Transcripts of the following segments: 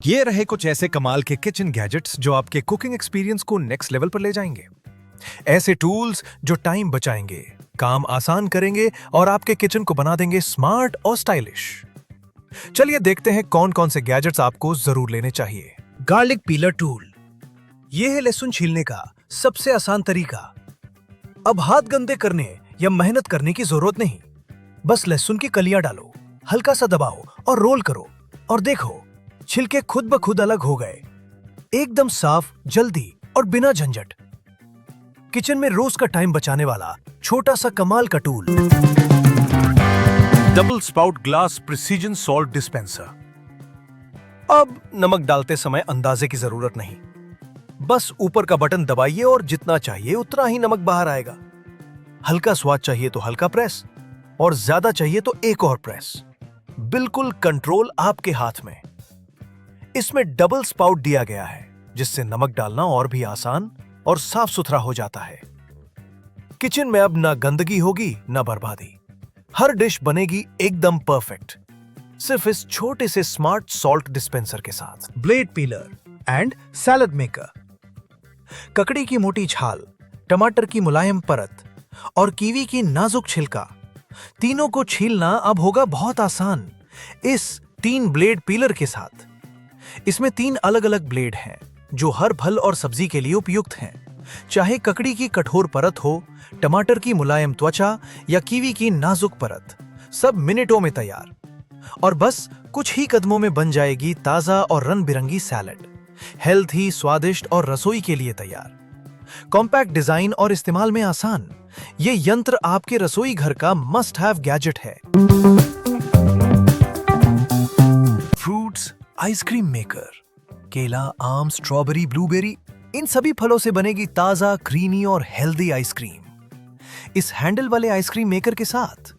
ये रहे कुछ ऐसे कमाल के किचन गैजेट्स जो आपके कुकिंग एक्सपीरियंस को नेक्स्ट लेवल पर ले जाएंगे। ऐसे टूल्स जो टाइम बचाएंगे, काम आसान करेंगे और आपके किचन को बना देंगे स्मार्ट और स्टाइलिश। चलिए देखते हैं कौन कौन से गैजेट्स आपको जरूर लेने चाहिए। Garlic pillar tool. यह है लहसुन छीलने का सबसे आसान तरीका। अब हाथ गंदे करने या मेहनत करने की जरूरत नहीं। बस लहसुन की कलियां डालो, हल्का सा दबाओ और रोल करो, और देखो छिलके खुद ब खुद अलग हो गए। एकदम साफ, जल्दी और बिना झंझट। किचन में रोज का टाइम बचाने वाला छोटा सा कमाल का tool. Double spout glass precision salt dispenser. अब नमक डालते समय अंदाजे की जरूरत नहीं। बस ऊपर का बटन दबाइए और जितना चाहिए उतना ही नमक बाहर आएगा। हल्का स्वाद चाहिए तो हल्का प्रेस, और ज्यादा चाहिए तो एक और प्रेस। बिल्कुल कंट्रोल आपके हाथ में। इसमें डबल स्पाउट दिया गया है, जिससे नमक डालना और भी आसान और साफ सुथरा हो जाता है। किचन में अब ना गंदगी होगी ना बर्बादी। हर डिश बनेगी एकदम परफेक्ट, सिर्फ इस छोटे से स्मार्ट सॉल्ट डिस्पेंसर के साथ। Blade pillar and salad maker. ककड़ी की मोटी छाल, टमाटर की मुलायम परत और कीवी की नाजुक छिलका, तीनों को छीलना अब होगा बहुत आसान इस 3 ब्लेड पीलर के साथ। इसमें 3 अलग अलग ब्लेड हैं जो हर फल और सब्जी के लिए उपयुक्त हैं। चाहे ककड़ी की कठोर परत हो, टमाटर की मुलायम त्वचा या कीवी की नाजुक परत, सब मिनटों में तैयार। और बस कुछ ही कदमों में बन जाएगी ताजा और रंग बिरंगी सैलड, हेल्थी, स्वादिष्ट और रसोई के लिए तैयार। कॉम्पैक्ट डिजाइन और इस्तेमाल में आसान, ये यंत्र आपके रसोई घर का मस्ट हैव गैजेट है। Fruits ice cream maker. केला, आम, स्ट्रॉबेरी, ब्लूबेरी, इन सभी फलों से बनेगी ताजा, क्रीमी और हेल्दी आइसक्रीम। इस हैंडल वाले आइसक्रीम मेकर के साथ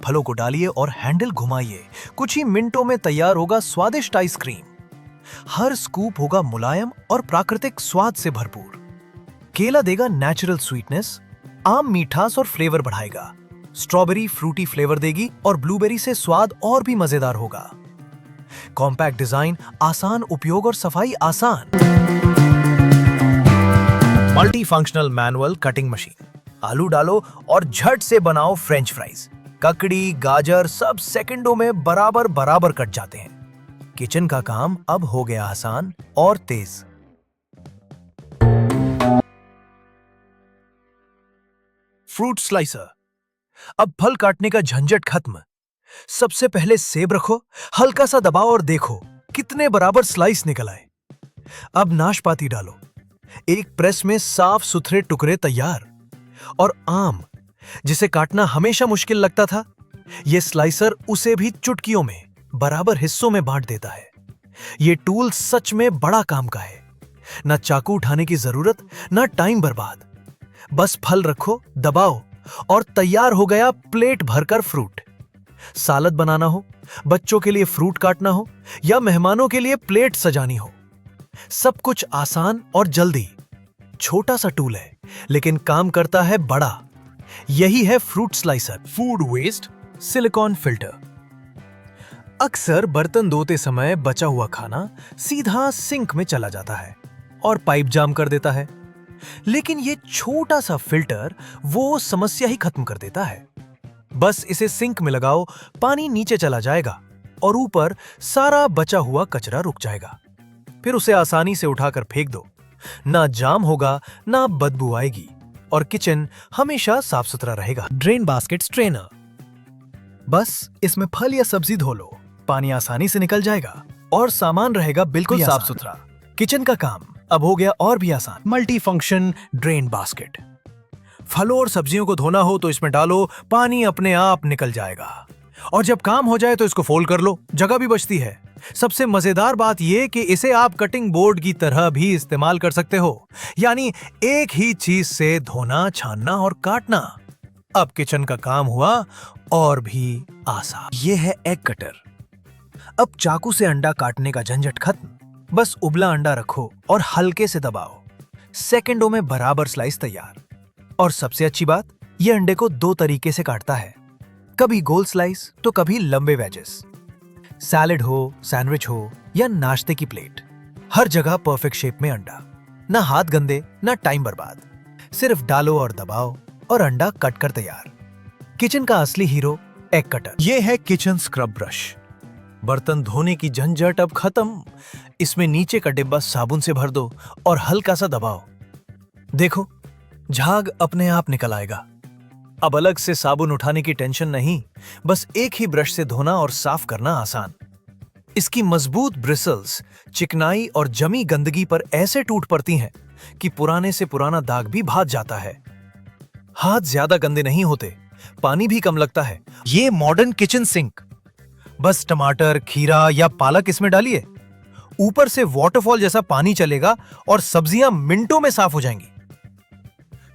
फलों को डालिए और हैंडल घुमाइए। कुछ ही मिनटों में तैयार होगा स्वादिष्ट आइसक्रीम। हर स्कूप होगा मुलायम और प्राकृतिक स्वाद से भरपूर। केला देगा नेचुरल स्वीटनेस, आम मिठास और फ्लेवर बढ़ाएगा, स्ट्रॉबेरी फ्रूटी फ्लेवर देगी और ब्लूबेरी से स्वाद और भी मजेदार होगा। कॉम्पैक्ट डिजाइन, आसान उपयोग और सफाई आसान। Multi functional manual cutting machine. आलू डालो और झट से बनाओ फ्रेंच फ्राइज। ककड़ी, गाजर सब सेकंडों में बराबर बराबर कट जाते हैं। किचन का काम अब हो गया आसान और तेज। Fruit slicer. अब फल काटने का झंझट खत्म। सबसे पहले सेब रखो, हल्का सा दबाओ और देखो कितने बराबर स्लाइस निकल आए। अब नाशपाती डालो, एक प्रेस में साफ सुथरे टुकड़े तैयार। और आम, जिसे काटना हमेशा मुश्किल लगता था, यह स्लाइसर उसे भी चुटकियों में बराबर हिस्सों में बांट देता है। यह टूल सच में बड़ा काम का है। ना चाकू उठाने की जरूरत, ना टाइम बर्बाद। बस फल रखो, दबाओ और तैयार हो गया प्लेट भरकर फ्रूट। सालद बनाना हो, बच्चों के लिए फ्रूट काटना हो या मेहमानों के लिए प्लेट सजानी हो, सब कुछ आसान और जल्दी। छोटा सा टूल है लेकिन काम करता है बड़ा। यही है fruit slicer. Food waste silicon filter. अक्सर बर्तन धोते समय बचा हुआ खाना सीधा सिंक में चला जाता है और पाइप जाम कर देता है। लेकिन यह छोटा सा फिल्टर वो समस्या ही खत्म कर देता है। बस इसे सिंक में लगाओ, पानी नीचे चला जाएगा और ऊपर सारा बचा हुआ कचरा रुक जाएगा। फिर उसे आसानी से उठाकर फेंक दो। ना जाम होगा, ना बदबू आएगी और किचन हमेशा साफ सुथरा रहेगा। Drain basket strainer. बस इसमें फल या सब्जी धो लो, पानी आसानी से निकल जाएगा और सामान रहेगा बिल्कुल साफ सुथरा। किचन का काम अब हो गया और भी आसान। Multi function drain basket. फलों और सब्जियों को धोना हो तो इसमें डालो, पानी अपने आप निकल जाएगा। और जब काम हो जाए तो इसको फोल्ड कर लो, जगह भी बचती है। सबसे मजेदार बात यह कि इसे आप कटिंग बोर्ड की तरह भी इस्तेमाल कर सकते हो, यानी एक ही चीज से धोना, छानना और काटना। अब किचन का काम हुआ और भी आसान। यह है एग कटर। अब चाकू से अंडा काटने का झंझट खत्म। बस उबला अंडा रखो और हल्के से दबाओ, सेकंडों में बराबर स्लाइस तैयार। और सबसे अच्छी बात, यह अंडे को 2 तरीके से काटता है, कभी गोल स्लाइस तो कभी लंबे वेजेस। सैलेड हो, सैंडविच हो या नाश्ते की प्लेट, हर जगह परफेक्ट शेप में अंडा। ना हाथ गंदे, ना टाइम बर्बाद, सिर्फ डालो और दबाओ और अंडा कट कर तैयार। किचन का असली हीरो एग कटर। ये है किचन स्क्रब ब्रश। बर्तन धोने की झंझट अब खत्म। इसमें नीचे का डिब्बा साबुन से भर दो और हल्का सा दबाओ। देखो, झाग अपने आप निकल आएगा। अब अलग से साबुन उठाने की टेंशन नहीं, बस एक ही ब्रश से धोना और साफ करना आसान। इसकी मजबूत ब्रिसल्स चिकनाई और जमी गंदगी पर ऐसे टूट पड़ती हैं कि पुराने से पुराना दाग भी भाग जाता है। हाथ ज्यादा गंदे नहीं होते, पानी भी कम लगता है। ये मॉडर्न किचन सिंक। बस टमाटर, खीरा या पालक इसमें डालिए, ऊपर से वॉटरफॉल जैसा पानी चलेगा और सब्जियां मिनटों में साफ हो जाएंगी।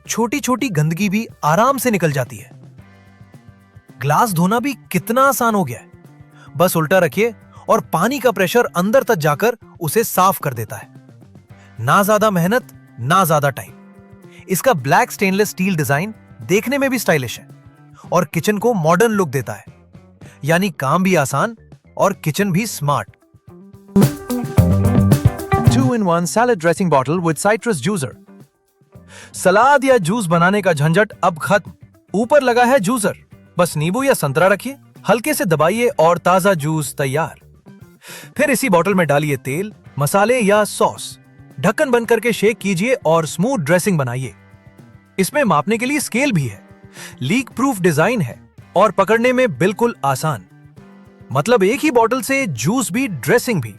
छोटी छोटी गंदगी भी आराम से निकल जाती है। ग्लास धोना भी कितना आसान हो गया है। बस उल्टा रखिए और पानी का प्रेशर अंदर तक जाकर उसे साफ कर देता है। ना ज्यादा मेहनत, ना ज्यादा टाइम। इसका ब्लैक स्टेनलेस स्टील डिजाइन देखने में भी स्टाइलिश है और किचन को मॉडर्न लुक देता है। यानी काम भी आसान और किचन भी smart. 2-in-1 salad dressing bottle with citrus juicer. सलाद या जूस बनाने का झंझट अब खत्म। ऊपर लगा है जूसर, बस नींबू या संतरा रखिए, हल्के से दबाइए और ताजा जूस तैयार। फिर इसी बोतल में डालिए तेल, मसाले या सॉस, ढक्कन बंद करके शेक कीजिए और स्मूथ ड्रेसिंग बनाइए। इसमें मापने के लिए स्केल भी है, लीक प्रूफ डिजाइन है और पकड़ने में बिल्कुल आसान। मतलब एक ही बोतल से जूस भी ड्रेसिंग भी,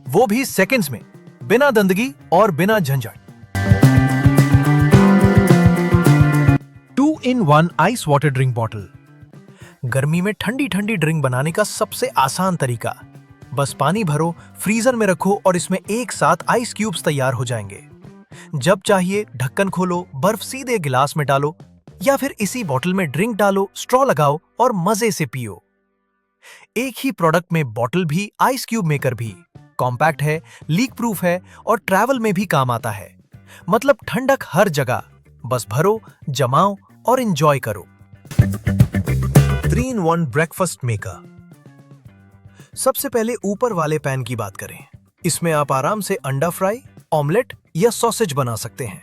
वो भी सेकंड्स में, बिना गंदगी और बिना झंझट। 2-in-1 ice water drink bottle. गर्मी में ठंडी ठंडी ड्रिंक बनाने का सबसे आसान तरीका। बस पानी भरो, फ्रीजर में रखो और इसमें एक साथ आइस क्यूब्स तैयार हो जाएंगे। जब चाहिए ढक्कन खोलो, बर्फ सीधे गिलास में डालो या फिर इसी बोतल में ड्रिंक डालो, स्ट्रॉ लगाओ और मजे से पियो। एक ही प्रोडक्ट में बोतल भी, आइस क्यूब मेकर भी। कॉम्पैक्ट है, लीक प्रूफ है और ट्रैवल में भी काम आता है। मतलब ठंडक हर जगह। बस भरो, जमाओ और एंजॉय करो। 3-in-1 breakfast maker. सबसे पहले ऊपर वाले पैन की बात करें। इसमें आप आराम से अंडा फ्राई, ऑमलेट या सॉसेज बना सकते हैं।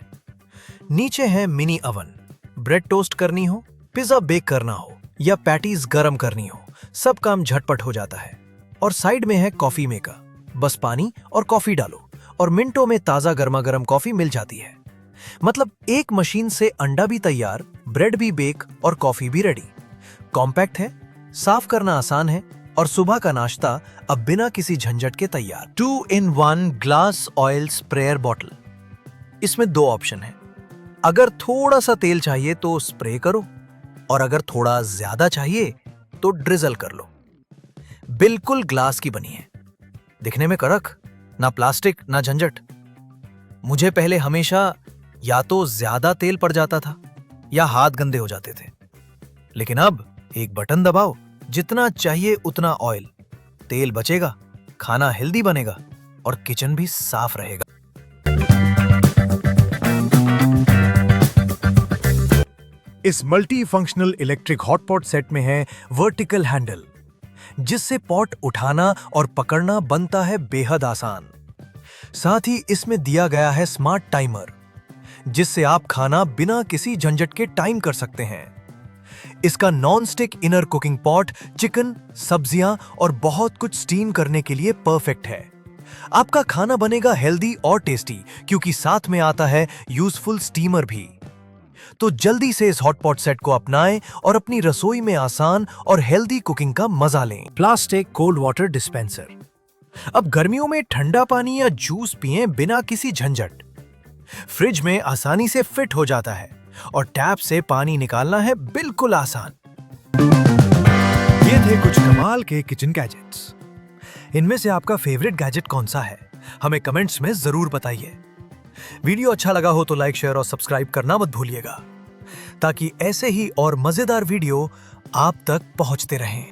नीचे है मिनी अवन। ब्रेड टोस्ट करनी हो, पिज्जा बेक करना हो या पैटीज गरम करनी हो, सब काम झटपट हो जाता है। और साइड में है कॉफी मेकर। बस पानी और कॉफी डालो और मिनटों में ताजा गर्मा गर्म कॉफी मिल जाती है। मतलब एक मशीन से अंडा भी तैयार, ब्रेड भी बेक और कॉफी भी रेडी। कॉम्पैक्ट है, साफ करना आसान है और सुबह का नाश्ता अब बिना किसी झंझट के तैयार। 2-in-1 glass oil sprayer bottle. इसमें 2 ऑप्शन है। अगर थोड़ा सा तेल चाहिए तो स्प्रे करो और अगर थोड़ा ज्यादा चाहिए तो ड्रिजल कर लो। बिल्कुल ग्लास की बनी है, दिखने में कड़क, ना प्लास्टिक ना झंझट। मुझे पहले हमेशा या तो ज्यादा तेल पड़ जाता था या हाथ गंदे हो जाते थे, लेकिन अब एक बटन दबाओ, जितना चाहिए उतना ऑयल, तेल बचेगा, खाना हेल्दी बनेगा और किचन भी साफ रहेगा। इस multi functional electric hotpot set में है वर्टिकल हैंडल, जिससे पॉट उठाना और पकड़ना बनता है बेहद आसान। साथ ही इसमें दिया गया है स्मार्ट टाइमर, जिससे आप खाना बिना किसी झंझट के टाइम कर सकते हैं। इसका non stick inner cooking pot chicken, सब्जियां और बहुत कुछ स्टीम करने के लिए परफेक्ट है। आपका खाना बनेगा हेल्दी और टेस्टी, क्योंकि साथ में आता है यूजफुल स्टीमर भी। तो जल्दी से इस हॉटपॉट सेट को अपनाएं और अपनी रसोई में आसान और हेल्दी कुकिंग का मजा लें। Plastic cold water dispenser. अब गर्मियों में ठंडा पानी या जूस पिएं बिना किसी झंझट। फ्रिज में आसानी से फिट हो जाता है और टैप से पानी निकालना है बिल्कुल आसान। ये थे कुछ कमाल के किचन गैजेट्स। इनमें से आपका फेवरेट गैजेट कौन सा है, हमें कमेंट्स में जरूर बताइए। वीडियो अच्छा लगा हो तो लाइक, शेयर और सब्सक्राइब करना मत भूलिएगा, ताकि ऐसे ही और मजेदार वीडियो आप तक पहुंचते रहें।